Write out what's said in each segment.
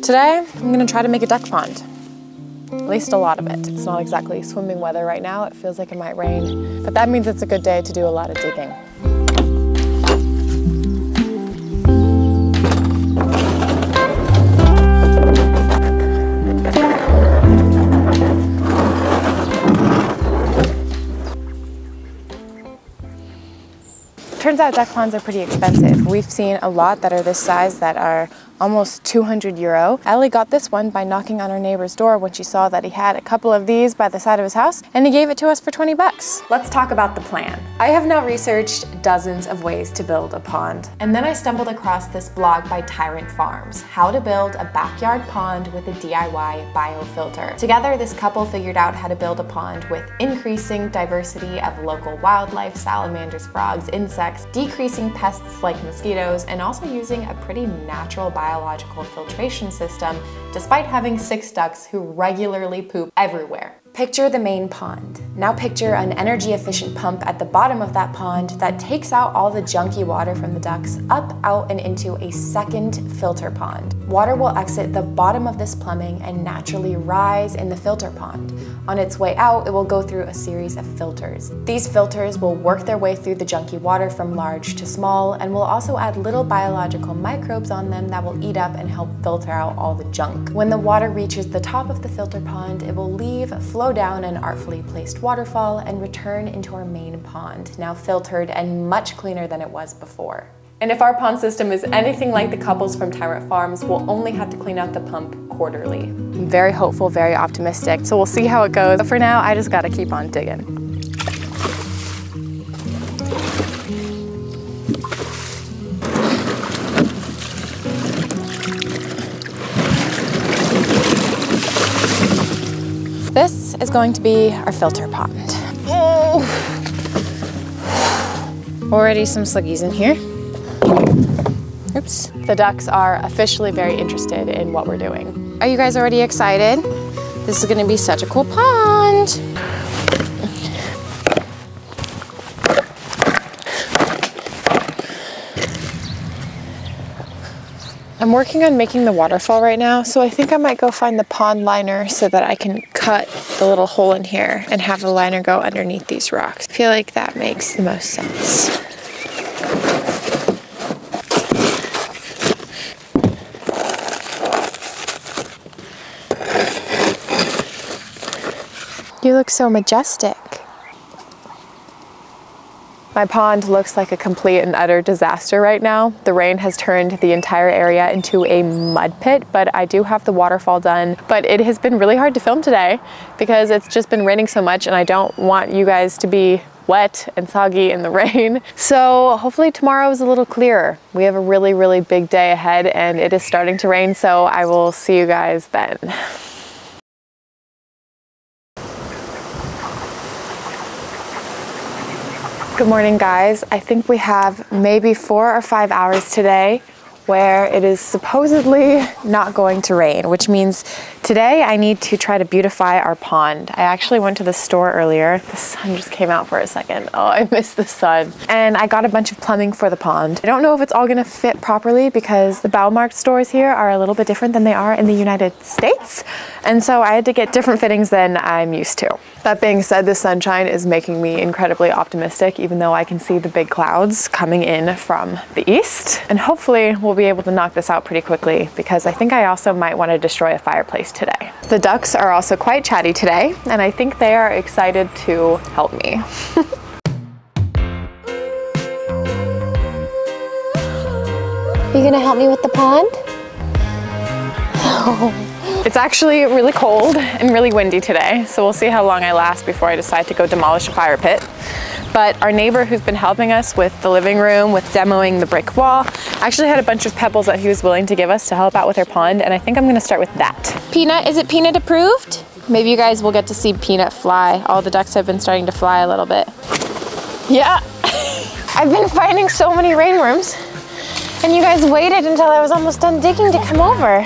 Today, I'm gonna try to make a duck pond. At least a lot of it. It's not exactly swimming weather right now. It feels like it might rain, but that means it's a good day to do a lot of digging. Turns out duck ponds are pretty expensive. We've seen a lot that are this size that are almost 200 euro. Ellie got this one by knocking on her neighbor's door when she saw that he had a couple of these by the side of his house, and he gave it to us for 20 bucks. Let's talk about the plan. I have now researched dozens of ways to build a pond, and then I stumbled across this blog by Tyrant Farms, How to Build a Backyard Pond with a DIY Biofilter. Together, this couple figured out how to build a pond with increasing diversity of local wildlife, salamanders, frogs, insects, decreasing pests like mosquitoes, and also using a pretty natural biological filtration system, despite having 6 ducks who regularly poop everywhere. Picture the main pond. Now picture an energy efficient pump at the bottom of that pond that takes out all the junky water from the ducks up, out, and into a second filter pond. Water will exit the bottom of this plumbing and naturally rise in the filter pond. On its way out, it will go through a series of filters. These filters will work their way through the junky water from large to small, and will also add little biological microbes on them that will eat up and help filter out all the junk. When the water reaches the top of the filter pond, it will flow down an artfully placed waterfall and return into our main pond, now filtered and much cleaner than it was before. And if our pond system is anything like the couples from Tyrant Farms, we'll only have to clean out the pump quarterly. I'm very hopeful, very optimistic, so we'll see how it goes. But for now, I just gotta keep on digging. This is going to be our filter pond. Oh. Already some sluggies in here. Oops. The ducks are officially very interested in what we're doing. Are you guys already excited? This is gonna be such a cool pond. I'm working on making the waterfall right now, so I think I might go find the pond liner so that I can cut the little hole in here and have the liner go underneath these rocks. I feel like that makes the most sense. You look so majestic. My pond looks like a complete and utter disaster right now. The rain has turned the entire area into a mud pit, but I do have the waterfall done. But it has been really hard to film today because it's just been raining so much and I don't want you guys to be wet and soggy in the rain. So hopefully tomorrow is a little clearer. We have a really, really big day ahead and it is starting to rain, so I will see you guys then. Good morning, guys. I think we have maybe 4 or 5 hours today where it is supposedly not going to rain, which means today I need to try to beautify our pond. I actually went to the store earlier. The sun just came out for a second. Oh, I missed the sun. And I got a bunch of plumbing for the pond. I don't know if it's all gonna fit properly because the Baumarkt stores here are a little bit different than they are in the United States. And so I had to get different fittings than I'm used to. That being said, the sunshine is making me incredibly optimistic, even though I can see the big clouds coming in from the east. And hopefully we'll be able to knock this out pretty quickly because I think I also might want to destroy a fireplace today. The ducks are also quite chatty today, and I think they are excited to help me. You gonna help me with the pond? It's actually really cold and really windy today, so we'll see how long I last before I decide to go demolish a fire pit. But our neighbor who's been helping us with the living room, with demoing the brick wall, actually had a bunch of pebbles that he was willing to give us to help out with our pond, and I think I'm gonna start with that. Peanut, is it Peanut approved? Maybe you guys will get to see Peanut fly. All the ducks have been starting to fly a little bit. Yeah, I've been finding so many rainworms, and you guys waited until I was almost done digging to come over.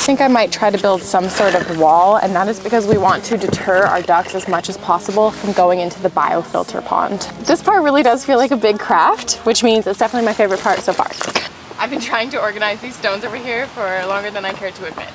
think I might try to build some sort of wall, and that is because we want to deter our ducks as much as possible from going into the biofilter pond. This part really does feel like a big craft, which means it's definitely my favorite part so far. I've been trying to organize these stones over here for longer than I care to admit.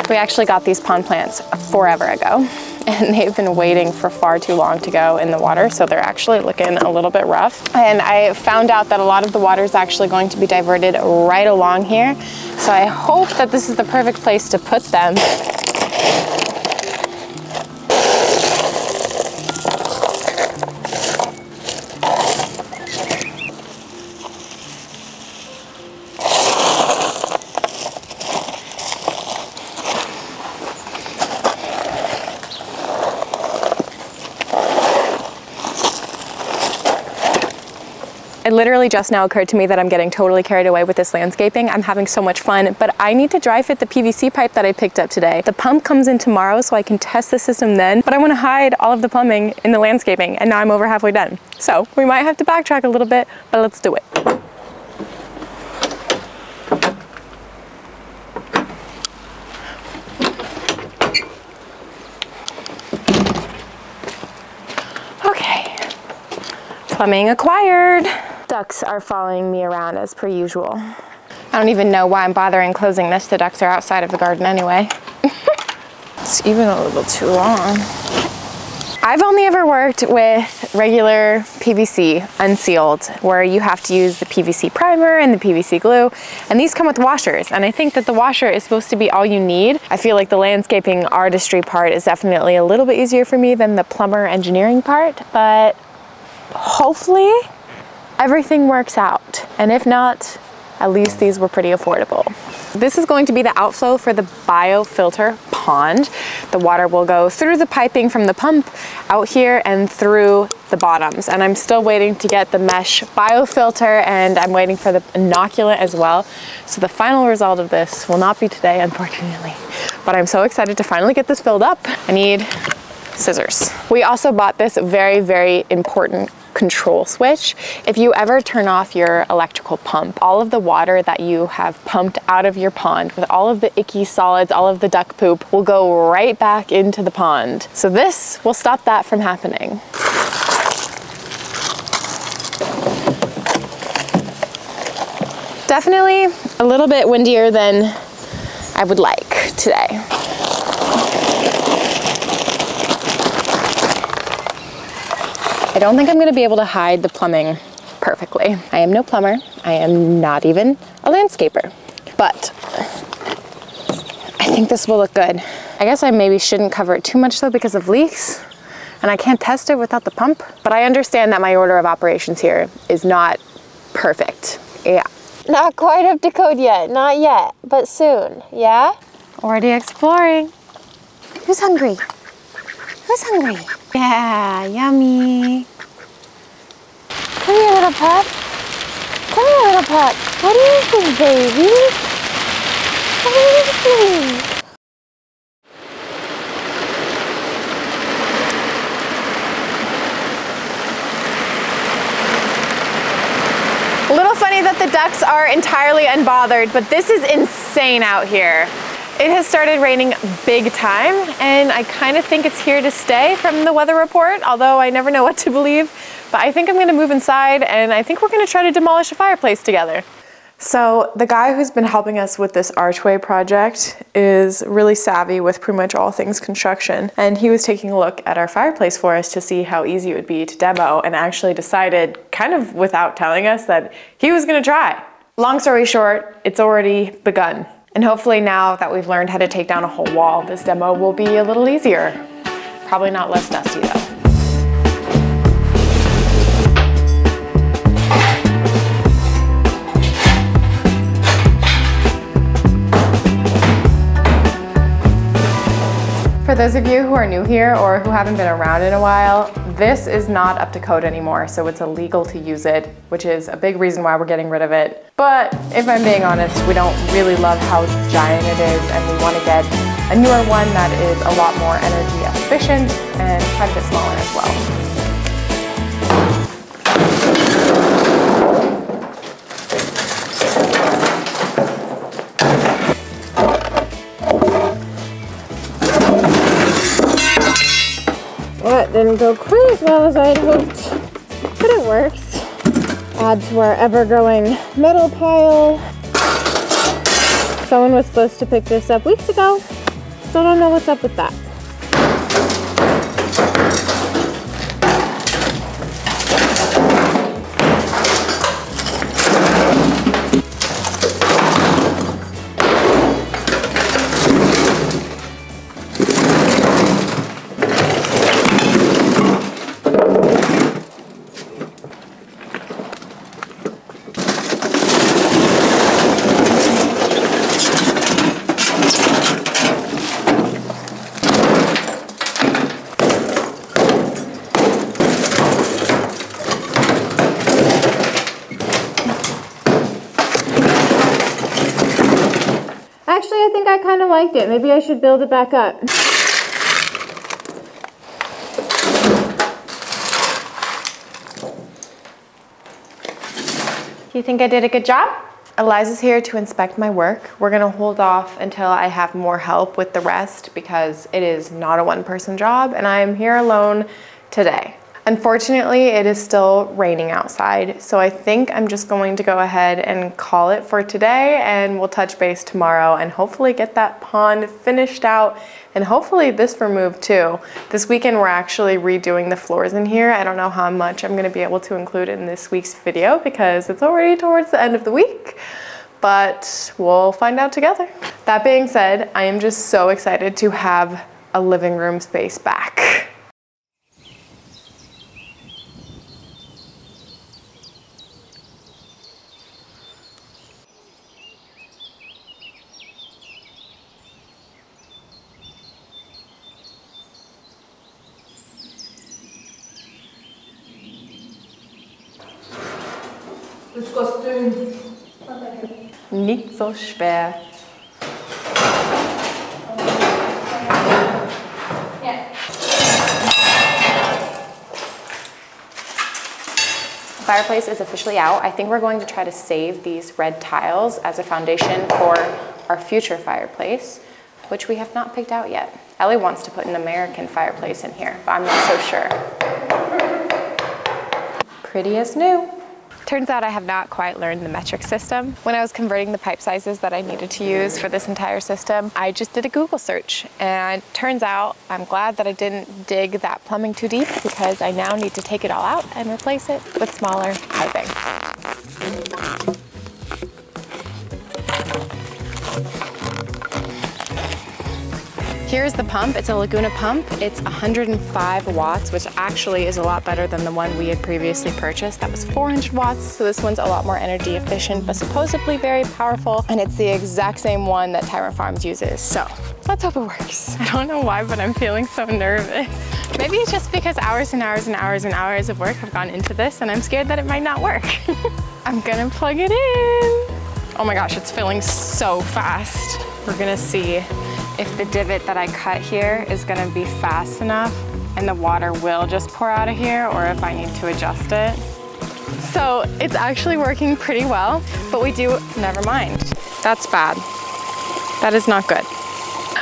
We actually got these pond plants forever ago, and they've been waiting for far too long to go in the water, so they're actually looking a little bit rough. And I found out that a lot of the water is actually going to be diverted right along here, so I hope that this is the perfect place to put them. It literally just now occurred to me that I'm getting totally carried away with this landscaping. I'm having so much fun, but I need to dry fit the PVC pipe that I picked up today. The pump comes in tomorrow, so I can test the system then, but I want to hide all of the plumbing in the landscaping, and now I'm over halfway done. So we might have to backtrack a little bit, but let's do it. Okay, plumbing acquired. Ducks are following me around as per usual. I don't even know why I'm bothering closing this. The ducks are outside of the garden anyway. It's even a little too long. I've only ever worked with regular PVC, unsealed, where you have to use the PVC primer and the PVC glue, and these come with washers, and I think that the washer is supposed to be all you need. I feel like the landscaping artistry part is definitely a little bit easier for me than the plumber engineering part, but hopefully everything works out. And if not, at least these were pretty affordable. This is going to be the outflow for the biofilter pond. The water will go through the piping from the pump out here and through the bottoms. And I'm still waiting to get the mesh biofilter, and I'm waiting for the inoculant as well. So the final result of this will not be today, unfortunately. But I'm so excited to finally get this filled up. I need scissors. We also bought this very, very important control switch. If you ever turn off your electrical pump, all of the water that you have pumped out of your pond with all of the icky solids, all of the duck poop, will go right back into the pond. So this will stop that from happening. Definitely a little bit windier than I would like today. I don't think I'm going to be able to hide the plumbing perfectly. I am no plumber. I am not even a landscaper. But I think this will look good. I guess I maybe shouldn't cover it too much though because of leaks, and I can't test it without the pump. But I understand that my order of operations here is not perfect. Yeah. Not quite up to code yet. Not yet, but soon. Yeah? Already exploring. Who's hungry? Who's hungry? Yeah, yummy. Come here, little pup. Come here, little pup. What do you think, baby? What do you think? A little funny that the ducks are entirely unbothered, but this is insane out here. It has started raining big time, and I kind of think it's here to stay from the weather report, although I never know what to believe. But I think I'm going to move inside, and I think we're going to try to demolish a fireplace together. So the guy who's been helping us with this archway project is really savvy with pretty much all things construction, and he was taking a look at our fireplace for us to see how easy it would be to demo, and actually decided, kind of without telling us, that he was going to try. Long story short, it's already begun. And hopefully now that we've learned how to take down a whole wall, this demo will be a little easier. Probably not less dusty though. For those of you who are new here or who haven't been around in a while, this is not up to code anymore, so it's illegal to use it, which is a big reason why we're getting rid of it. But if I'm being honest, we don't really love how giant it is, and we want to get a newer one that is a lot more energy efficient and quite a bit smaller as well. That didn't go quite as well as I'd hoped, but it works. Add to our ever-growing metal pile. Someone was supposed to pick this up weeks ago, so I don't know what's up with that. Actually, I think I kind of liked it. Maybe I should build it back up. Do you think I did a good job? Eliza's here to inspect my work. We're gonna hold off until I have more help with the rest because it is not a one-person job and I am here alone today. Unfortunately, it is still raining outside, so I think I'm just going to go ahead and call it for today, and we'll touch base tomorrow and hopefully get that pond finished out and hopefully this removed too. This weekend we're actually redoing the floors in here. I don't know how much I'm gonna be able to include in this week's video because it's already towards the end of the week, but we'll find out together. That being said, I am just so excited to have a living room space back. Das Kostüm. Nicht so schwer. Fireplace is officially out. I think we're going to try to save these red tiles as a foundation for our future fireplace, which we have not picked out yet. Ellie wants to put an American fireplace in here, but I'm not so sure. Pretty as new. Turns out I have not quite learned the metric system. When I was converting the pipe sizes that I needed to use for this entire system, I just did a Google search, and turns out I'm glad that I didn't dig that plumbing too deep because I now need to take it all out and replace it with smaller piping. Here's the pump. It's a Laguna pump. It's 105 watts, which actually is a lot better than the one we had previously purchased. That was 400 watts, so this one's a lot more energy efficient, but supposedly very powerful, and it's the exact same one that Tyrant Farms uses, so let's hope it works. I don't know why, but I'm feeling so nervous. Maybe it's just because hours and hours and hours and hours of work have gone into this, and I'm scared that it might not work. I'm gonna plug it in. Oh my gosh, it's filling so fast. We're gonna see if the divot that I cut here is gonna be fast enough and the water will just pour out of here, or if I need to adjust it. So it's actually working pretty well, but never mind. That's bad. That is not good.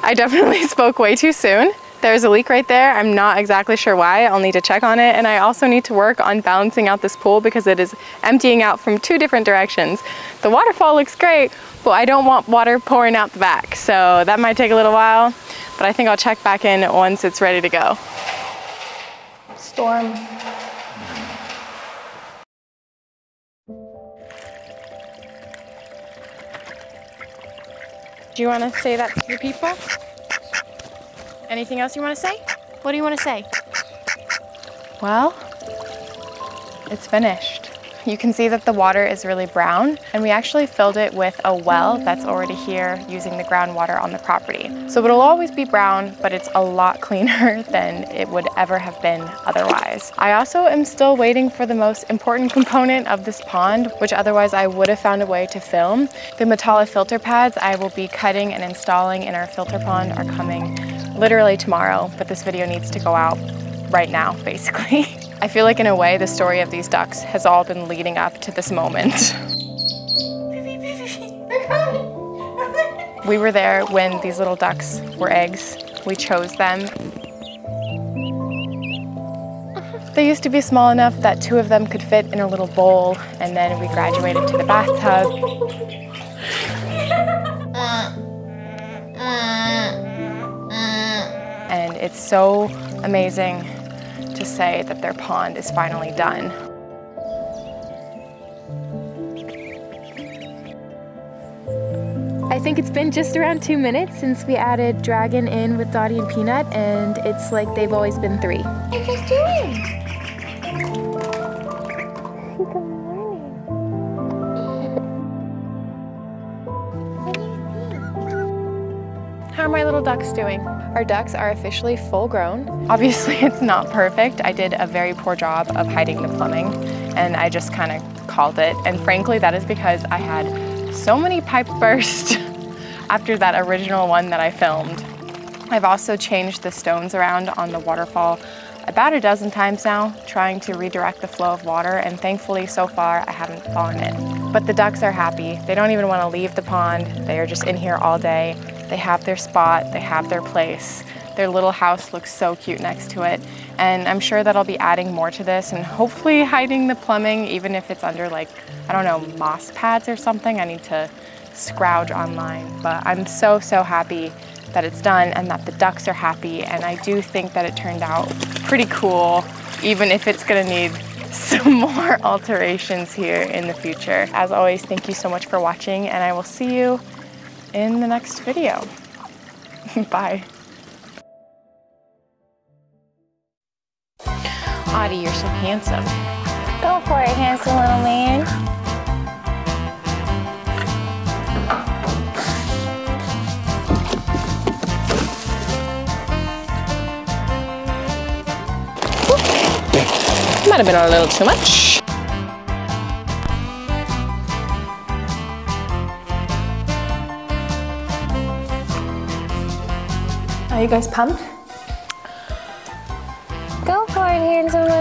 I definitely spoke way too soon. There's a leak right there. I'm not exactly sure why. I'll need to check on it. And I also need to work on balancing out this pool because it is emptying out from two different directions. The waterfall looks great, but I don't want water pouring out the back. So that might take a little while, but I think I'll check back in once it's ready to go. Storm. Do you want to say that to the people? Anything else you want to say? What do you want to say? Well, it's finished. You can see that the water is really brown, and we actually filled it with a well that's already here using the groundwater on the property. So it'll always be brown, but it's a lot cleaner than it would ever have been otherwise. I also am still waiting for the most important component of this pond, which otherwise I would have found a way to film. The Matala filter pads I will be cutting and installing in our filter pond are coming literally tomorrow, but this video needs to go out right now, basically. I feel like in a way, the story of these ducks has all been leading up to this moment. We were there when these little ducks were eggs. We chose them. They used to be small enough that 2 of them could fit in a little bowl, and then we graduated to the bathtub. And it's so amazing to say that their pond is finally done. I think it's been just around 2 minutes since we added Dragon in with Dottie and Peanut, and it's like they've always been 3. What are you guys doing? Good morning. What do you think? How are my little ducks doing? Our ducks are officially full grown. Obviously it's not perfect. I did a very poor job of hiding the plumbing, and I just kind of called it. And frankly, that is because I had so many pipes burst after that original one that I filmed. I've also changed the stones around on the waterfall about a dozen times now, trying to redirect the flow of water, and thankfully so far I haven't fallen in. But the ducks are happy. They don't even want to leave the pond. They are just in here all day. They have their spot, they have their place. Their little house looks so cute next to it. And I'm sure that I'll be adding more to this and hopefully hiding the plumbing, even if it's under, like, I don't know, moss pads or something. I need to scrouge online. But I'm so, so happy that it's done and that the ducks are happy. And I do think that it turned out pretty cool, even if it's gonna need some more alterations here in the future. As always, thank you so much for watching, and I will see you in the next video. Bye. Audie, you're so handsome. Go for it, handsome little man. Might have been a little too much. Are you guys pumped? Go for it, handsome little